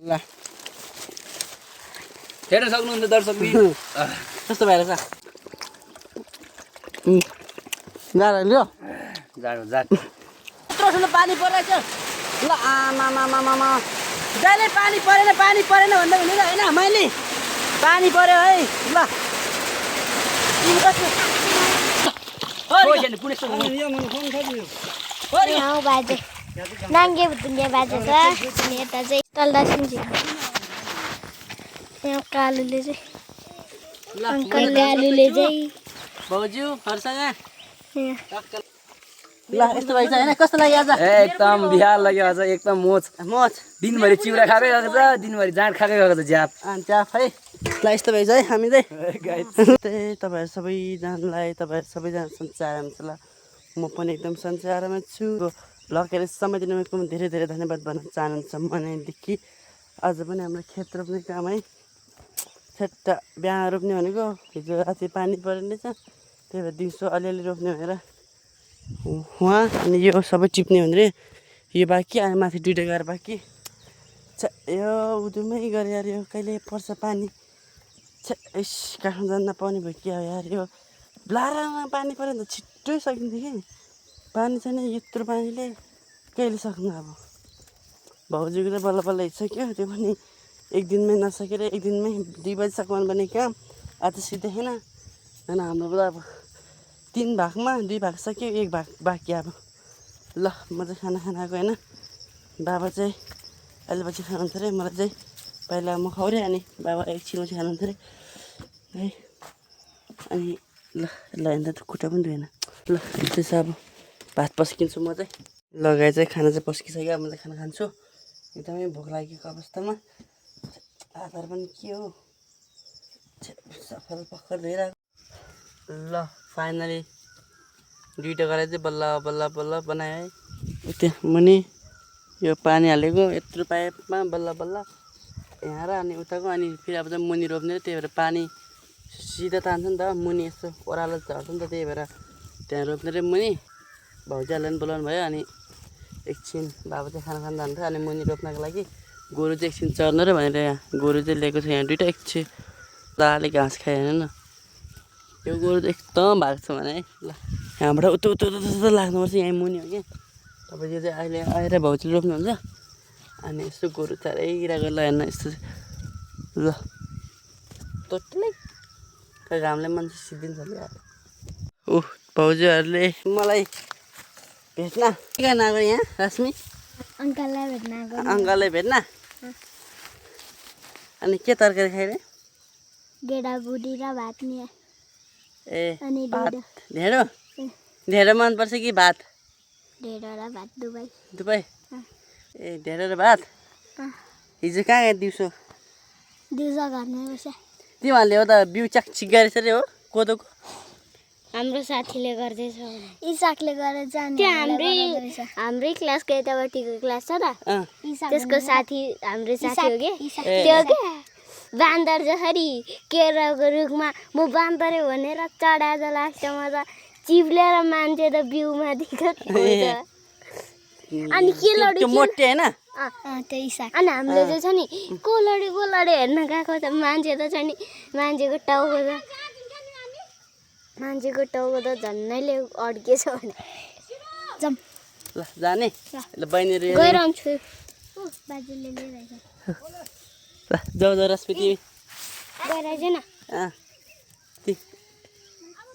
ल हेर्न सक्नुहुन्छ दर्शकले कस्तो भएर छ जाडो लियो जाडो जाड यत्रो ठुलो पानी परिरहेछ ल आमा जहिले पानी परेन भन्दा हुँदैन होइन मैले पानी पर्यो है ल नाङ्गे भुतुङ्गे बाजे छ अनि यता चाहिँ तल्दा सिन्जी यहाँ कालुले चाहिँ अङ्कल कालुले चाहिँ भाउजू हर्सँग ल यस्तो भएछ होइन कस्तो लाग्यो आज एकदम बिहार लाग्यो आज एकदम मोच दिनभरि चिउरा खाएकै गएको छ दिनभरि जाँड खाएकै गएको छ झ्याप जाफ है ल यस्तो भएछ है हामी चाहिँ त्यही तपाईँहरू सबैजनालाई तपाईँहरू सबैजना सन्चै आराम छ ल म पनि एकदम सन्चै आराममा छु भ्लगहरू समयदिनमा एकदम धेरै धेरै धन्यवाद भन्न चाहनुहुन्छ मनैदेखि आज पनि हाम्रो खेत रोप्ने काम है छेट्टा बिहा रोप्ने भनेको हिजो राति पानी परेन रहेछ त्यही भएर दिउँसो अलिअलि रोप्ने भनेर उहाँ अनि यो सबै टिप्ने भनेर यो बाँकी अनि माथि दुइटा गएर बाँकी यो उधुमै गरे यार यो कहिले पर्छ पानी काठमा जान नपाउने भयो क्या यार यो ब्लारामा पानी पऱ्यो भने त छिट्टै सकिन्थ्यो कि पानी छैन यत्रो पानीले कहिले सक्नु अब भाउजूको चाहिँ बल्ल बल्ल हिँड्सक्यो त्यो पनि एक दिनमै नसकेर एक दिनमै 2 बजीसम्म बने काम आज सिधैन होइन हाम्रो त अब 3 भागमा 2 भाग सक्यो 1 भाग बाँकी अब ल म चाहिँ खाना आएको होइन बाबा चाहिँ अहिले पछि खानुहुन्थ्यो अरे मलाई चाहिँ पहिला म खुवाएँ अनि बाबा एकछिन चाहिँ खानुहुन्थ्यो अरे है अनि ल हेर्दा त खुट्टा पनि धुएन ल त्यसो अब भात पस्किन्छु म चाहिँ लगाए चाहिँ खाना चाहिँ पस्किसक्यो अब म चाहिँ खाना खान्छु एकदमै भोक लागेको अवस्थामा आधार पनि के हो सफल पक्कर धोइरहेको ल फाइनली दुइटा गरेर चाहिँ बल्ल बल्ल बल्ल बनायो है त्यहाँ मुनि यो पानी हालेको यत्रो पाइपमा बल्ल बल्ल यहाँ र अनि उताको अनि फेरि अब चाहिँ मुनि रोप्ने त्यही भएर पानी सिधा तान्छ नि त मुनि यस्तो ओह्रालो झर्छ नि त त्यही भएर त्यहाँ रोप्ने रे मुनि भाउजूहरूले पनि बोलाउनु भयो अनि एकछिन बाबा चाहिँ खाना खान जान्छ अनि मुनि रोप्नको लागि गोरु चाहिँ एकछिन चर्नु र भनेर यहाँ गोरु चाहिँ लिएको छ यहाँ दुइटा एकछिन लाले घाँस खायो होइन यो गोरु चाहिँ एकदम भएको छ भने है ल यहाँबाट उता उता उता उता लाग्नुपर्छ यहाँ मुनि हो क्या तपाईँ चाहिँ अहिले आएर भाउजूले रोप्नुहुन्छ अनि यस्तो गोरु चारैतिर ल हेर्न यस्तो ल टोटलै घामले मान्छे सिद्धिन्छ क्या ओह भाउजूहरूले मलाई भेट्न के गर्न आएको यहाँ रश्मि अङ्कललाई भेट्न अनि के तरकारी खाइरहे गेडागुडी र भात नि ए अनि भात ढेँडो ढेँडो मनपर्छ कि भात ढेँडो र भात दुबै ए ढेँडो र भात हिजो कहाँ गयो दिउँसो घरमै बस्या तिमीहरूले हो त बिउ चाकचिक गरेछ अरे हो कोदोको हाम्रो साथीले गर्दैछ इसाकले गरेर जान्छ हाम्रै क्लासको यतापट्टिको क्लास छ त त्यसको साथी हाम्रो साथी हो कि त्यो के बान्दर जसरी केराको रुखमा म बान्दर भनेर चढाएर लास्टमा त चिप्लेर मान्छे त बिउमा दिएको अनि के लड्यो मोटे होइन त्यो इसाक अनि हामीले चाहिँ छ नि को लड्यो हेर्न गएको त मान्छे त छ नि मान्छेको टाउको त झन्नैले अड्केछ भने जाम ल जाने ल बहिनी गएर आउँछु बाजेले लिइरहेछ ल जाऊ रश्मि तिमी गएर आइज न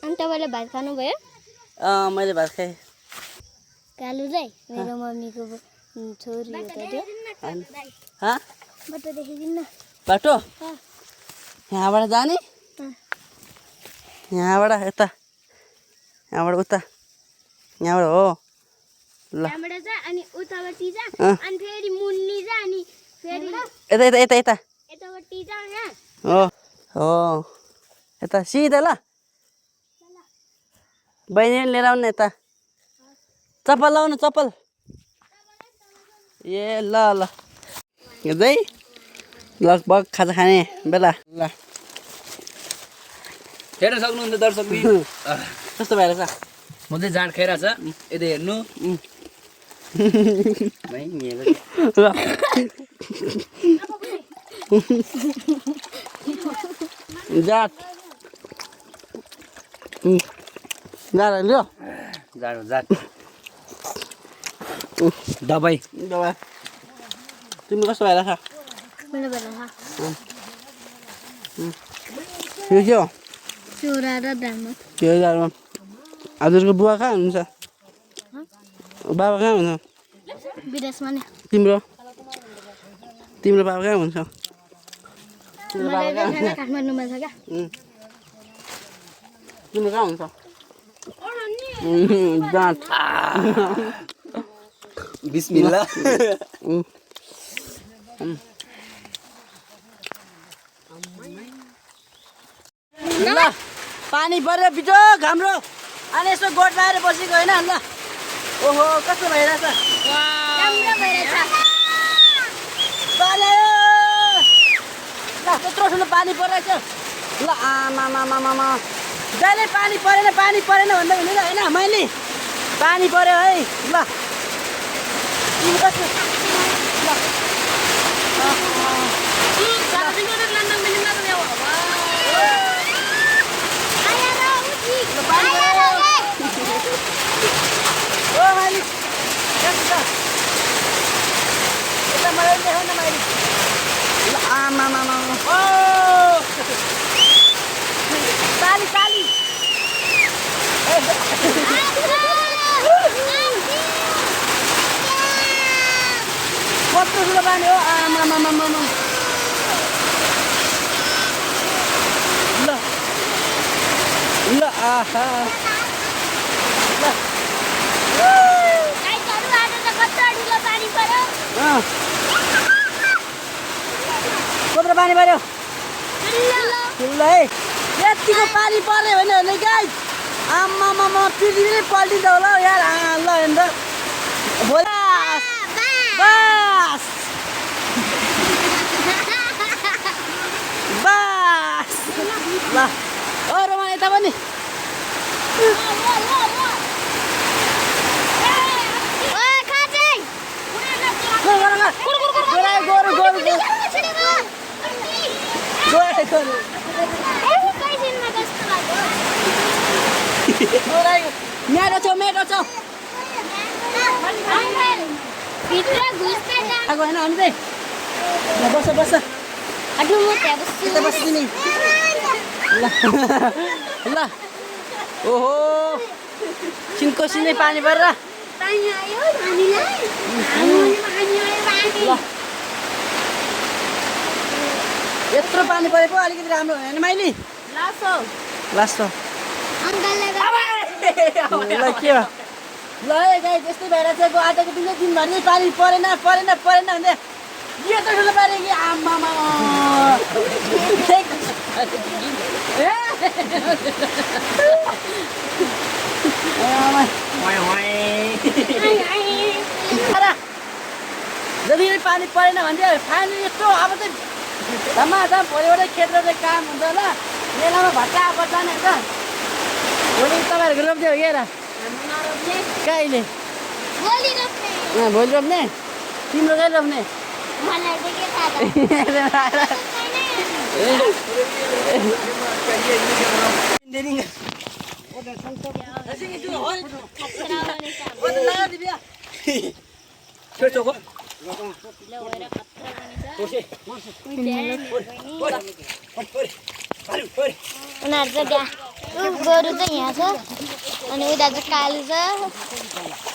अनि तपाईँले भात खानुभयो मैले भात खाएँ कालु चाहिँ मेरो मम्मीको छोरी हो त त्यो बाटो देखिदिनु बाटो यहाँबाट जाने यहाँबाट यता यहाँबाट उता यहाँबाट हो ल यहाँबाट जा अनि उतापट्टि जा अनि फेरि मुन्नी जा अनि फेरि यता यता यता यता यतापट्टि जा यहाँ हो यता सिधा ल बहिनी लिएर आउनु यता चप्पल लाउनु चप्पल ए ल ल हेर्दै लगभग खाजा खाने बेला ल हेर्न सक्नुहुन्छ दर्शकले कस्तो भएर छ म चाहिँ जाँड खाइरहेछ यता हेर्नु ल जात जात लियो जाडो जात दबाई दबाई तिमी कस्तो भइरहेछ यो के हो चुरा र दामो त्यो जाडोमा हजुरको बुवा कहाँ हुनुहुन्छ बाबा कहाँ हुनुहुन्छ विदेशमा नि तिम्रो बाबा कहाँ हुनुहुन्छ तिम्रो बाबा कहाँ हुन्छ काठमाडौँमा छ क्या तिम्रो कहाँ हुन्छ जाँच बिस्मिल्ला ल पानी पऱ्यो बिचो हाम्रो अनि यसो गोठ लाएर बसेको होइन ल ओहो कस्तो भइरहेछ राम्रो भइरहेछ पानी ल त्यत्रो ठुलो पानी परिरहेछ ल आमामामामा जहिले पानी परेन भन्दा हुँदैन होइन मैले पानी पऱ्यो है ल तिमी कस्तो ल ओ माइली यता मलाई देखाउ न माइली ल आमामामा ओ ताली कस्तो ठुलो पानी हो आमामामामा ल ल आहा ल कत्रो पानी पर्यो ठुलो है यतिको पानी पर्यो भने गाइस आमामामा पृथ्वी पल्टिन्छ होला हौ यार ल हेर्नु बस ल ओ रोमा यता पनि मेटो छ आएको होइन हामी चाहिँ बस यता बस्छ नि ल ल ओहो सिन्कोसी नै पानी परेर ल यत्रो पानी परेको अलिकति राम्रो होइन माइली लास्ट ल के हो ल है गाई त्यस्तै भइरहेको आटाको दिनभरि पानी परेन भन्दै यत्रो ठुलो पानी कि आमामा जति पानी परेन भने फाइनली यस्तो अब चाहिँ धमाधम भोलिबाट खेतमा चाहिँ काम हुन्छ ल मेलामा भट्टा अब जाने हुन्छ भोलि तपाईँहरूको रोप्दै हो क्या कहिले भोलि रोप्ने तिम्रो कहिले रोप्ने उनीहरू चाहिँ गोरु चाहिँ यहाँ छ अनि उता चाहिँ कालो छ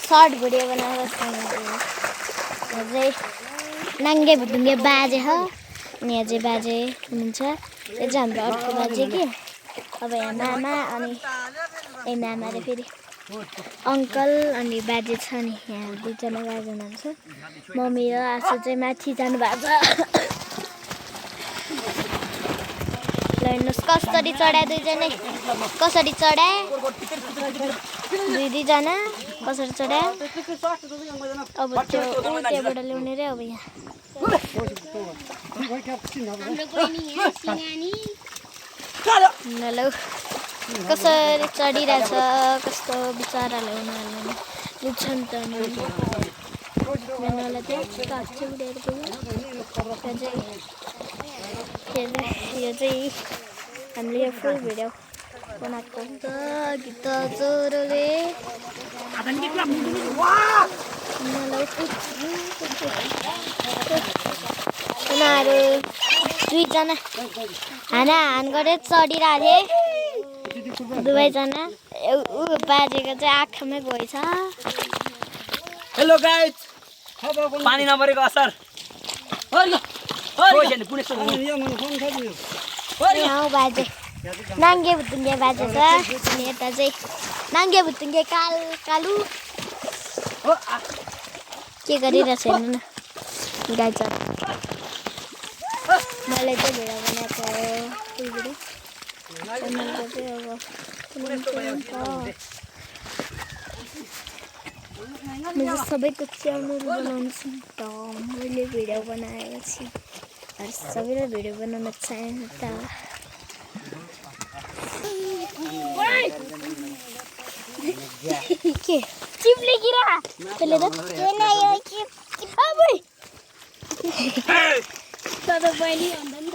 सर्ट भिडियो बनाएर चाहिँ नाङ्गे भुटुङ्गे बाजे हो अनि यहाँ चाहिँ बाजे हुनुहुन्छ यो चाहिँ हाम्रो अर्को बाजे कि अब यहाँ मामा अनि ए मामा र फेरि अङ्कल अनि बाजे छ नि यहाँ दुईजना बाजे हुनुहुन्छ मम्मी र आसु चाहिँ माथि जानुभएको छ ल हेर्नुहोस् कसरी चढाए दुईजनै कसरी चढाए दुईजना कसरी चढाए अब त्यो त्यहाँबाट ल्याउने रे अब यहाँ ल कसरी चढिरहेछ कस्तो बिचराले उनीहरूले बुझ्छ नि त उनीहरूलाई चाहिँ यो चाहिँ हामीले फुल भिडियो बनाएको हुन्छ गीत जोरोले उनीहरू दुईजना हान गरेर चढिरहेको थिए दुवैजना ऊ बाजेको चाहिँ आँखामै गएछ। हेलो गाइज पानी नपरेको असर बाजे नाङ्गे भुतुङ्गे बाजे छ अनि यता चाहिँ नाङ्गे भुतुङ्गे कालु के गरिरहेछ हेर्नु न गाई छ। मैले चाहिँ भिडियो बनाएको मैले सबैको च्यानल बनाउँछु त मैले भिडियो बनाएको छु अरू सबैलाई भिडियो बनाउन चाहन्छु त के चिप्ले किरा त्यसले त के न यो चिप अबे दादा बहिनी भन्दा नि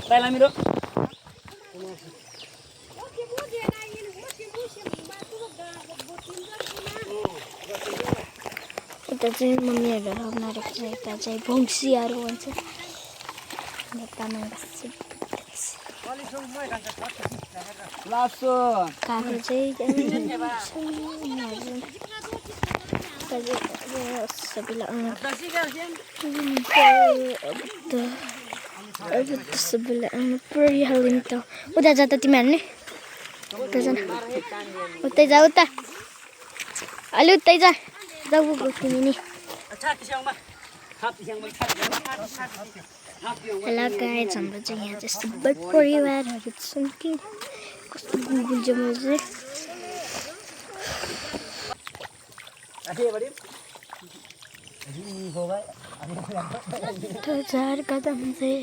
पहिला मेरो यता चाहिँ मम्मीहरू बनाएको छ यता चाहिँ भङ्सीहरू भन्छ काको चाहिँ सबैलाई आउनु परिहाल्यो नि त उता जा त तिमीहरू नि उतै जा उता अलि उतै जा जाऊ तिमी नि हेलो गाइज हाम्रो चाहिँ यहाँ चाहिँ सबै परिवारहरू छन् कि कस्तो गुगुल जम्मा चाहिँ कदम चाहिँ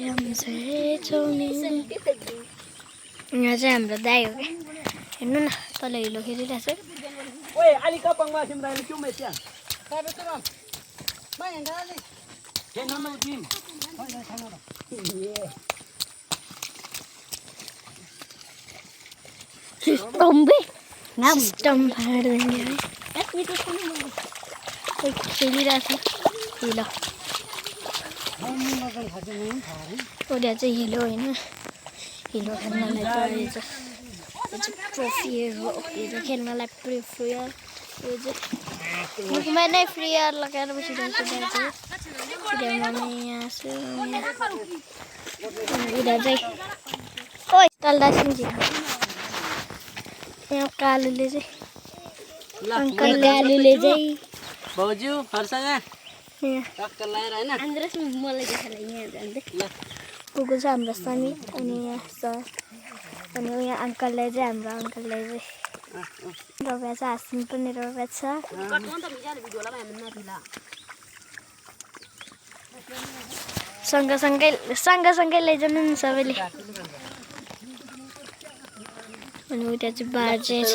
यहाँ चाहिँ हाम्रो दाइ हो क्या हेर्नु न तल हिलो खेलिरहेछ खेलिरहेछ हिलो उसले चाहिँ हिलो होइन हिलो खेल्नलाई त प्रोफियर खेल्नलाई प्रिफियर यो चाहिँ मुखमा नै फ्रियर लगाएर बसिरहेको उता चाहिँ ओ तल्दा सिन्जी यहाँ कालुले चाहिँ अङ्कल कालुले चाहिँ भाउजू हर्षसँग टक्कर लगाएर होइन मलाई देखाएर यहाँ जान्दै कुकुर छ हाम्रो समित अनि यहाँ सर अनि यहाँ अङ्कललाई चाहिँ हाम्रो अङ्कललाई चाहिँ रोपेको छ हाँस्नु पनि रोपेको छ सँगसँगै लैजानु नि सबैले अनि उता चाहिँ बाजे छ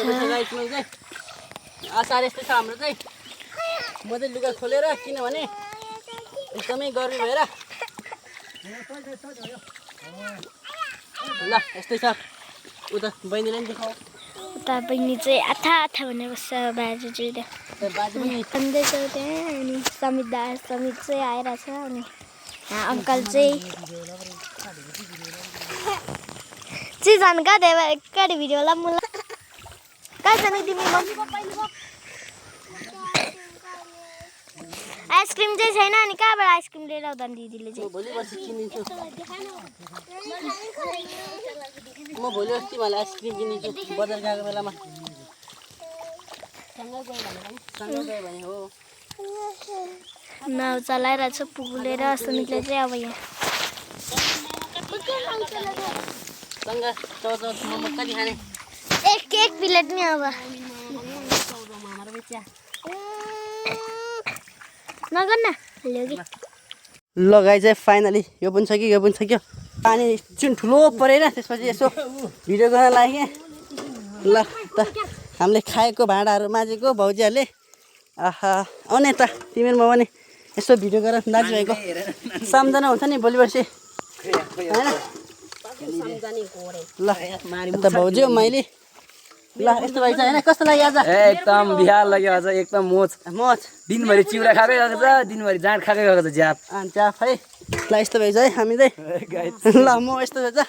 असार यस्तै छ हाम्रो चाहिँ म चाहिँ लुगा खोलेर किनभने एकदमै गर्मी भएर ल यस्तै छ उता बहिनीलाई पनि देखाऊ उता बहिनी चाहिँ आथा भने बस्छ बाजे चाहिँ भन्दैछ त्यहाँ अनि समित चाहिँ आइरहेछ अनि यहाँ अङ्कल चाहिँ जानु कहाँ थियो कहाँ भिडियो होला मलाई कहाँ जानु तिमी आइसक्रिम चाहिँ छैन अनि कहाँबाट आइसक्रिम लिएर आउँदा दिदीले चाहिँ भोलि पर्सि किनिदिन्छु म भोलि अस्ति मलाई आइसक्रिम किनिदिन्छु बजार गएको बेलामा सँगै गयो भने हो नाउ चलाइरहेको छ पुगुले र सुमितले चाहिँ अब यहाँ सँग चौचौ मोमो कति खाने एक प्लेट नि अब नगर्न ल गाई चाहिँ फाइनली यो पनि सक्यो पानी जुन ठुलो परेन त्यसपछि यसो भिडियो गर्न लाग्यो ल त हामीले खाएको भाँडाहरू माझेको भाउजूहरूले आहा आउने त तिमीहरू म पनि यसो भिडियो गरेर दाजुभाइको सम्झना हुन्छ नि भोलि पर्सि होइन ल त भाउजू मैले ल यस्तो भएछ होइन कस्तो लाग्यो आज एकदम बिहार लाग्यो आज एकदम मोच मोच दिनभरि चिउरा खाँदै गएको छ दिनभरि जाँड खाँदै गएको छ झ्याप जाफ है ल यस्तो भएछ है हामी चाहिँ ल म यस्तो भएछ